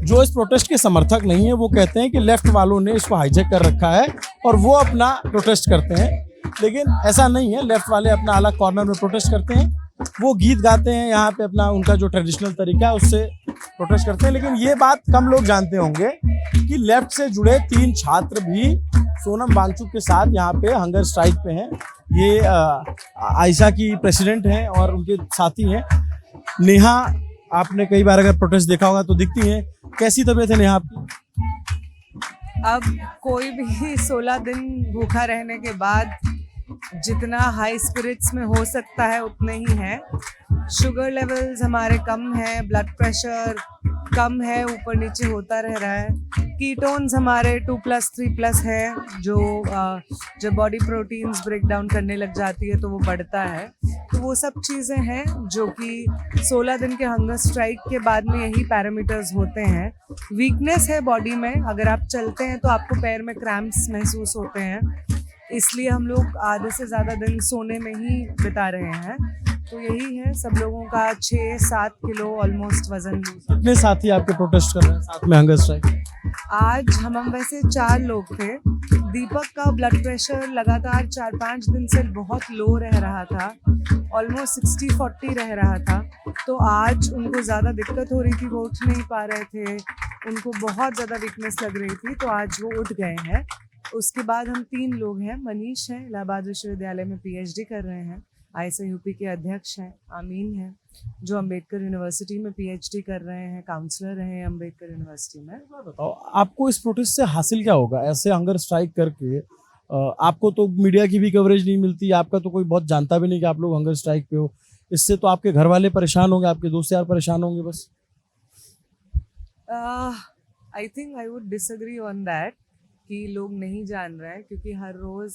जो इस प्रोटेस्ट के समर्थक नहीं है वो कहते हैं कि लेफ्ट वालों ने इसको हाईजैक कर रखा है और वो अपना प्रोटेस्ट करते हैं, लेकिन ऐसा नहीं है। लेफ्ट वाले अपना अलग कॉर्नर में प्रोटेस्ट करते हैं, वो गीत गाते हैं यहाँ पे, अपना उनका जो ट्रेडिशनल तरीका है उससे प्रोटेस्ट करते हैं। लेकिन ये बात कम लोग जानते होंगे कि लेफ्ट से जुड़े 3 छात्र भी सोनम वांगचुक के साथ यहाँ पे हंगर स्ट्राइक पे हैं। ये आयशा की प्रेसिडेंट हैं और उनके साथी हैं। नेहा, आपने कई बार अगर प्रोटेस्ट देखा होगा तो दिखती हैं। कैसी तबीयत है नेहा आपकी? अब कोई भी 16 दिन भूखा रहने के बाद जितना हाई स्पिरिट्स में हो सकता है उतने ही है। शुगर लेवल्स हमारे कम है, ब्लड प्रेशर कम है, ऊपर नीचे होता रह रहा है। कीटोन्स हमारे 2+, 3+ है, जो जब बॉडी प्रोटीन्स ब्रेक डाउन करने लग जाती है तो वो बढ़ता है। तो वो सब चीज़ें हैं जो कि 16 दिन के हंगर स्ट्राइक के बाद में यही पैरामीटर्स होते हैं। वीकनेस है बॉडी में, अगर आप चलते हैं तो आपको पैर में क्रैम्प्स महसूस होते हैं, इसलिए हम लोग आधे से ज़्यादा दिन सोने में ही बिता रहे हैं। तो यही है, सब लोगों का 6-7 किलो ऑलमोस्ट वजन लूज। कितने साथी आपके प्रोटेस्ट कर रहे हैं साथ में हंगर स्ट्राइक? आज हम वैसे 4 लोग थे। दीपक का ब्लड प्रेशर लगातार 4-5 दिन से बहुत लो रह रहा था, ऑलमोस्ट 60-40 रह रहा था। तो आज उनको ज़्यादा दिक्कत हो रही थी, वो उठ नहीं पा रहे थे, उनको बहुत ज़्यादा वीकनेस लग रही थी, तो आज वो उठ गए हैं। उसके बाद हम 3 लोग हैं। मनीष हैं, इलाहाबाद विश्वविद्यालय में PhD कर रहे हैं, ISA-UP के अध्यक्ष हैं। आमीन है, जो अम्बेडकर यूनिवर्सिटी में PhD कर रहे हैं, काउंसलर रहे हैं अम्बेडकर यूनिवर्सिटी में। बताओ, आपको इस प्रोटेस्ट से हासिल क्या होगा ऐसे हंगर स्ट्राइक करके? आपको तो मीडिया की भी कवरेज नहीं मिलती, आपका तो कोई बहुत जानता भी नहीं कि आप लोग हंगर स्ट्राइक पे हो। इससे तो आपके घर वाले परेशान होंगे, आपके दोस्त यार परेशान होंगे। बस I think I would disagree on that कि लोग नहीं जान रहे हैं, क्योंकि हर रोज़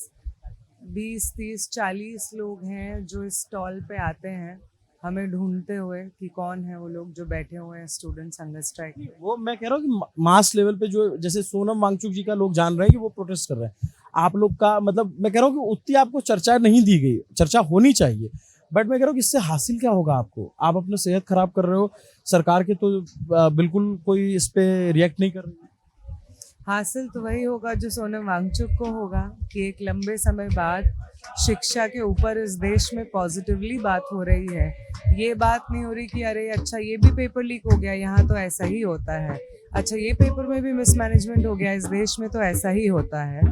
20, 30, 40 लोग हैं जो इस स्टॉल पे आते हैं हमें ढूंढते हुए कि कौन है वो लोग जो बैठे हुए हैं स्टूडेंट्स हंगर स्ट्राइक पे। वो मैं कह रहा हूँ कि मास लेवल पे जो जैसे सोनम वांगचुक जी का लोग जान रहे हैं कि वो प्रोटेस्ट कर रहे हैं, आप लोग का मतलब मैं कह रहा हूँ कि उतनी आपको चर्चा नहीं दी गई। चर्चा होनी चाहिए, बट मैं कह रहा हूँ कि इससे हासिल क्या होगा आपको? आप अपनी सेहत खराब कर रहे हो, सरकार के तो बिल्कुल कोई इस पे रिएक्ट नहीं कर रही। हासिल तो वही होगा जो सोनम वांगचुक को होगा कि एक लंबे समय बाद शिक्षा के ऊपर इस देश में पॉजिटिवली बात हो रही है। ये बात नहीं हो रही कि अरे अच्छा ये भी पेपर लीक हो गया, यहाँ तो ऐसा ही होता है, अच्छा ये पेपर में भी मिसमैनेजमेंट हो गया, इस देश में तो ऐसा ही होता है।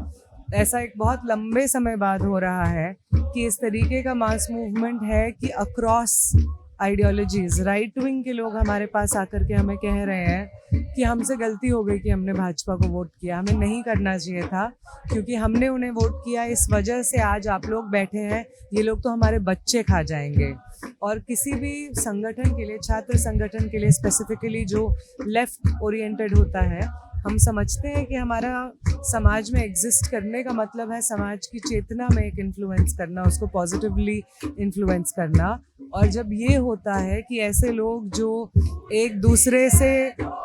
ऐसा एक बहुत लंबे समय बाद हो रहा है कि इस तरीके का मास मूवमेंट है कि अक्रॉस आइडियोलॉजीज, राइट विंग के लोग हमारे पास आकर के हमें कह रहे हैं कि हमसे गलती हो गई कि हमने भाजपा को वोट किया, हमें नहीं करना चाहिए था, क्योंकि हमने उन्हें वोट किया, इस वजह से आज आप लोग बैठे हैं, ये लोग तो हमारे बच्चे खा जाएंगे। और किसी भी संगठन के लिए, छात्र संगठन के लिए स्पेसिफिकली जो लेफ्ट ओरिएंटेड होता है, हम समझते हैं कि हमारा समाज में एग्जिस्ट करने का मतलब है समाज की चेतना में एक इन्फ्लुएंस करना, उसको पॉजिटिवली इन्फ्लुएंस करना। और जब ये होता है कि ऐसे लोग जो एक दूसरे से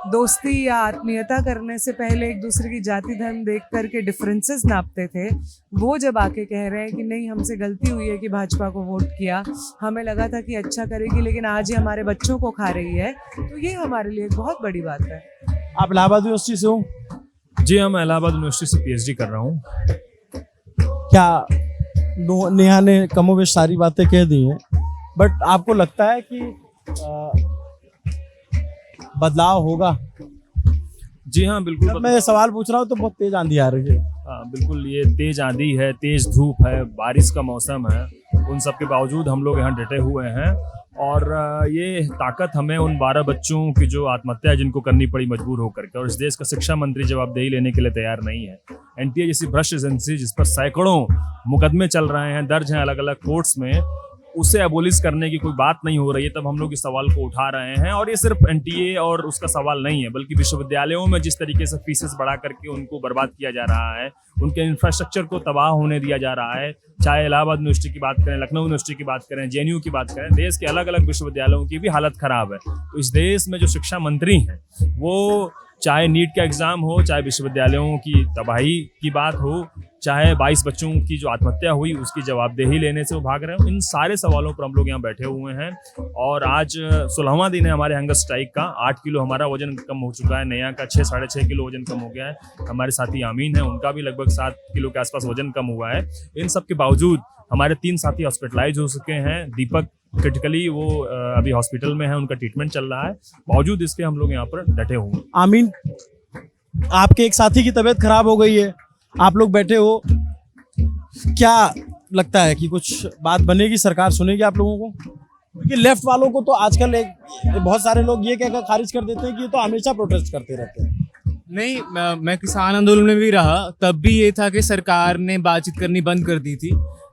दोस्ती या आत्मीयता करने से पहले एक दूसरे की जाति धर्म देख करके डिफरेंसेस नापते थे, वो जब आके कह रहे हैं कि नहीं हमसे गलती हुई है कि भाजपा को वोट किया, हमें लगा था कि अच्छा करेगी लेकिन आज ये हमारे बच्चों को खा रही है, तो ये हमारे लिए एक बहुत बड़ी बात है। आप इलाहाबाद यूनिवर्सिटी से हो? जी हाँ, मैं इलाहाबाद यूनिवर्सिटी से PhD कर रहा हूँ। क्या नेहा ने कमोबेश सारी बातें कह दी हैं, बट आपको लगता है कि बदलाव होगा? जी हाँ, बिल्कुल। मैं ये सवाल पूछ रहा हूँ तो बहुत तेज आंधी आ रही है। हाँ बिल्कुल, ये तेज आंधी है, तेज धूप है, बारिश का मौसम है, उन सब के बावजूद हम लोग यहाँ डटे हुए हैं। और ये ताकत हमें उन 12 बच्चों की जो आत्महत्या जिनको करनी पड़ी मजबूर होकर के, और इस देश का शिक्षा मंत्री जवाबदेही लेने के लिए तैयार नहीं है। NTA जैसी भ्रष्ट एजेंसी जिस पर सैकड़ों मुकदमे चल रहे हैं, दर्ज हैं अलग अलग कोर्ट्स में, उसे एबोलिश करने की कोई बात नहीं हो रही है, तब हम लोग इस सवाल को उठा रहे हैं। और ये सिर्फ NTA और उसका सवाल नहीं है, बल्कि विश्वविद्यालयों में जिस तरीके से फीसेस बढ़ा करके उनको बर्बाद किया जा रहा है, उनके इंफ्रास्ट्रक्चर को तबाह होने दिया जा रहा है, चाहे इलाहाबाद यूनिवर्सिटी की बात करें, लखनऊ यूनिवर्सिटी की बात करें, JNU की बात करें, देश के अलग अलग विश्वविद्यालयों की भी हालत खराब है। तो इस देश में जो शिक्षा मंत्री हैं, वो चाहे नीट का एग्ज़ाम हो, चाहे विश्वविद्यालयों की तबाही की बात हो, चाहे 22 बच्चों की जो आत्महत्या हुई उसकी जवाबदेही लेने से वो भाग रहे हैं। इन सारे सवालों पर हम लोग यहाँ बैठे हुए हैं और आज 16वां दिन है हमारे हंगर स्ट्राइक का। 8 किलो हमारा वजन कम हो चुका है, नया का 6-6.5 किलो वजन कम हो गया है। हमारे साथी आमीन है, उनका भी लगभग 7 किलो के आसपास वजन कम हुआ है। इन सब के बावजूद हमारे 3 साथी हॉस्पिटलाइज हो चुके हैं। दीपक क्रिटिकली वो अभी हॉस्पिटल में है, उनका ट्रीटमेंट चल रहा है। बावजूद इसके हम लोग यहाँ पर डटे हुए हैं। आमीन, आपके एक साथी की तबीयत खराब हो गई है, आप लोग बैठे हो, क्या लगता है कि कुछ बात बनेगी, सरकार सुनेगी आप लोगों को? क्योंकि लेफ्ट वालों को तो आजकल बहुत सारे लोग ये कहकर खारिज कर देते हैं कि ये तो हमेशा प्रोटेस्ट करते रहते हैं। नहीं, मैं किसान आंदोलन में भी रहा, तब भी ये था कि सरकार ने बातचीत करनी बंद कर दी थी,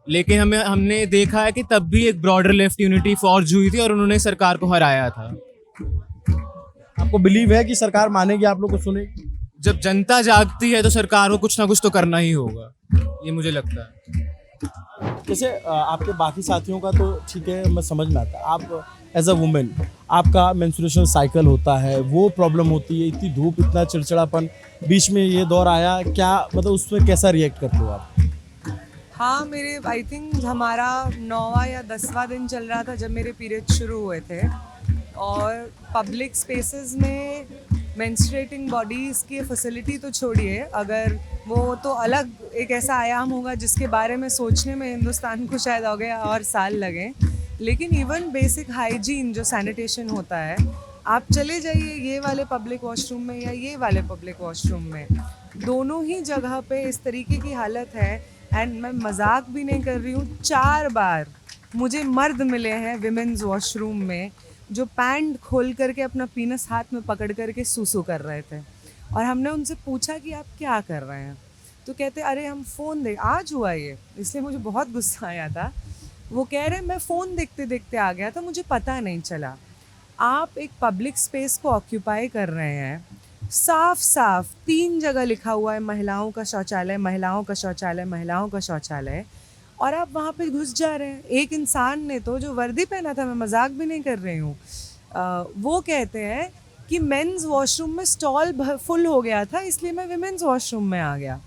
लेकिन हमने देखा है कि तब भी एक ब्रॉडर लेफ्ट यूनिटी फॉर्ज हुई थी और उन्होंने सरकार को हराया था। आपको बिलीव है कि सरकार मानेगी, आप लोग को सुनेगी? जब जनता जागती है तो सरकार को कुछ ना कुछ तो करना ही होगा, ये मुझे लगता है। जैसे आपके बाकी साथियों का तो ठीक है, मैं समझ में आता है, आप एज अ वुमेन आपका मेंस्ट्रुएशन साइकिल होता है, वो प्रॉब्लम होती है, इतनी धूप, इतना चिड़चिड़ापन, बीच में ये दौर आया, क्या मतलब उसमें कैसा रिएक्ट करते हो आप? हाँ, मेरे आई थिंक हमारा 9वां या 10वां दिन चल रहा था जब मेरे पीरियड शुरू हुए थे और पब्लिक स्पेसेस में मेंस्ट्रुएटिंग बॉडीज़ की फैसिलिटी तो छोड़िए, अगर वो तो अलग एक ऐसा आयाम होगा जिसके बारे में सोचने में हिंदुस्तान को शायद हो गया और साल लगे, लेकिन इवन बेसिक हाइजीन जो सैनिटेशन होता है, आप चले जाइए ये वाले पब्लिक वॉशरूम में या ये वाले पब्लिक वॉशरूम में, दोनों ही जगह पे इस तरीके की हालत है। एंड मैं मजाक भी नहीं कर रही हूँ, 4 बार मुझे मर्द मिले हैं विमेंस वॉशरूम में जो पैंट खोल करके अपना पीनस हाथ में पकड़ करके सूसू कर रहे थे और हमने उनसे पूछा कि आप क्या कर रहे हैं, तो कहते अरे हम फ़ोन देख, आज हुआ ये, इसलिए मुझे बहुत गुस्सा आया था। वो कह रहे मैं फ़ोन देखते देखते आ गया था, मुझे पता नहीं चला। आप एक पब्लिक स्पेस को ऑक्यूपाई कर रहे हैं, साफ साफ 3 जगह लिखा हुआ है महिलाओं का शौचालय, महिलाओं का शौचालय, महिलाओं का शौचालय, और आप वहाँ पे घुस जा रहे हैं। एक इंसान ने तो जो वर्दी पहना था, मैं मजाक भी नहीं कर रही हूँ, वो कहते हैं कि मेंस वॉशरूम में स्टॉल फुल हो गया था इसलिए मैं विमेंस वॉशरूम में आ गया।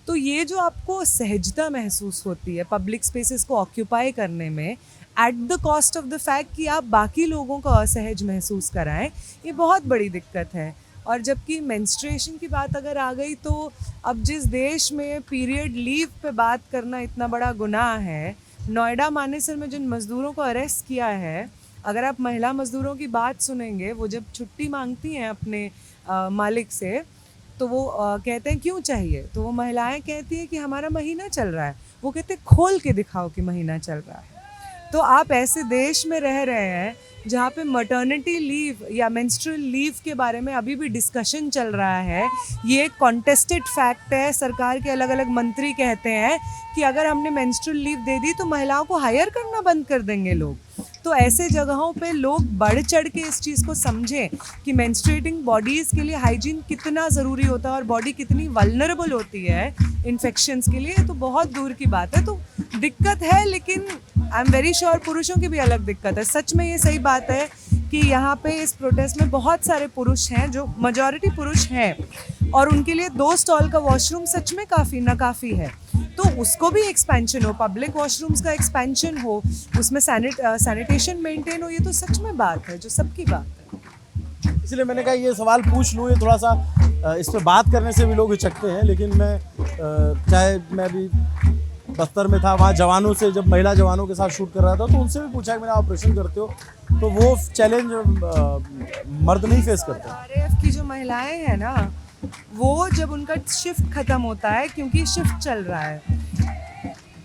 तो ये जो आपको सहजता महसूस होती है पब्लिक स्पेसेस को ऑक्यूपाई करने में at the cost of the fact कि आप बाकी लोगों को असहज महसूस कराएं, ये बहुत बड़ी दिक्कत है। और जबकि मेंस्ट्रुएशन की बात अगर आ गई तो अब जिस देश में पीरियड लीव पे बात करना इतना बड़ा गुनाह है, नोएडा मानेसर में जिन मज़दूरों को अरेस्ट किया है, अगर आप महिला मज़दूरों की बात सुनेंगे, वो जब छुट्टी मांगती हैं अपने मालिक से तो वो कहते हैं क्यों चाहिए, तो वो महिलाएं कहती हैं कि हमारा महीना चल रहा है। वो कहते हैं खोल के दिखाओ कि महीना चल रहा है। तो आप ऐसे देश में रह रहे हैं जहाँ पे मटर्निटी लीव या मेंस्ट्रुअल लीव के बारे में अभी भी डिस्कशन चल रहा है। ये एक कॉन्टेस्टेड फैक्ट है। सरकार के अलग अलग मंत्री कहते हैं कि अगर हमने मेंस्ट्रुअल लीव दे दी तो महिलाओं को हायर करना बंद कर देंगे लोग। तो ऐसे जगहों पे लोग बढ़ चढ़ के इस चीज़ को समझें कि मेंस्ट्रुएटिंग बॉडीज़ के लिए हाइजीन कितना ज़रूरी होता है और बॉडी कितनी वल्नरेबल होती है इन्फेक्शंस के लिए, तो बहुत दूर की बात है। तो दिक्कत है, लेकिन आई एम वेरी श्योर पुरुषों की भी अलग दिक्कत है। सच में ये सही बात है कि यहाँ पे इस प्रोटेस्ट में बहुत सारे पुरुष हैं, जो मेजॉरिटी पुरुष हैं, और उनके लिए 2 स्टॉल का वॉशरूम सच में काफ़ी नाकाफ़ी है। तो उसको भी एक्सपेंशन हो, पब्लिक वॉशरूम्स का एक्सपेंशन हो, उसमें सैनिटेशन मेंटेन हो, ये तो सच में बात है जो सबकी बात है। इसलिए मैंने कहा ये सवाल पूछ लूँ, ये थोड़ा सा इस पर बात करने से भी लोग हिचकते हैं। लेकिन मैं चाहे मैं भी बस्तर में था, वहाँ जवानों से, जब महिला जवानों के साथ शूट कर रहा था, तो उनसे भी पूछा कि मेरा ऑपरेशन करते हो, तो वो चैलेंज मर्द नहीं फेस करते। RAF की जो महिलाएं हैं ना, वो जब उनका शिफ्ट ख़त्म होता है, क्योंकि शिफ्ट चल रहा है,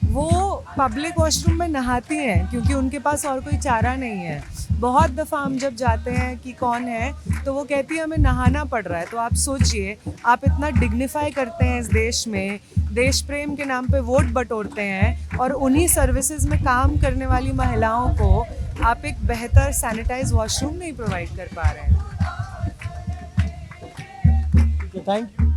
वो पब्लिक वॉशरूम में नहाती हैं क्योंकि उनके पास और कोई चारा नहीं है। बहुत दफ़ा हम जब जाते हैं कि कौन है, तो वो कहती है हमें नहाना पड़ रहा है। तो आप सोचिए, आप इतना डिग्निफाई करते हैं इस देश में, देश प्रेम के नाम पे वोट बटोरते हैं, और उन्हीं सर्विसेज में काम करने वाली महिलाओं को आप एक बेहतर सैनिटाइज वॉशरूम नहीं प्रोवाइड कर पा रहे हैं। Thank you.